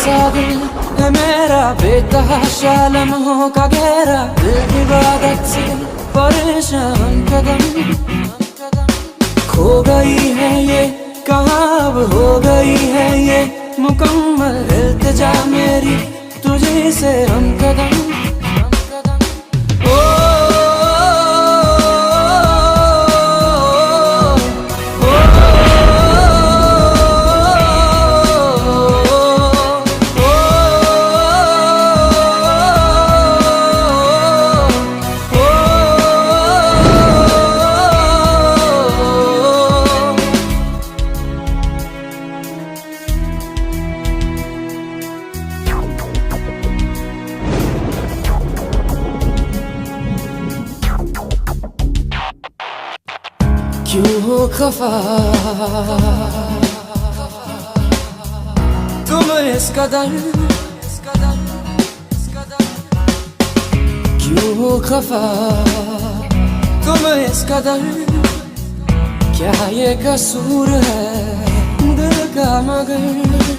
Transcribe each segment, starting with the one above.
सा दिल है मेरा बेतहाशा लम्हों का गहरा दिल इबादत से परेशान कदम खो गई है ये कहाँ अब हो गई है ये मुकम्मल इल्तिजा मेरी तुझे से हम कदम क्यों हो खफा तुम इस कदर क्यों हो खफा तुम इस कदर क्या ये कसूर है दिल का मगर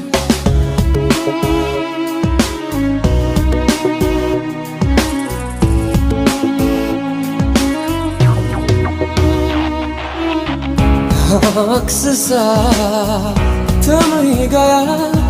अक्स सा थम ही गया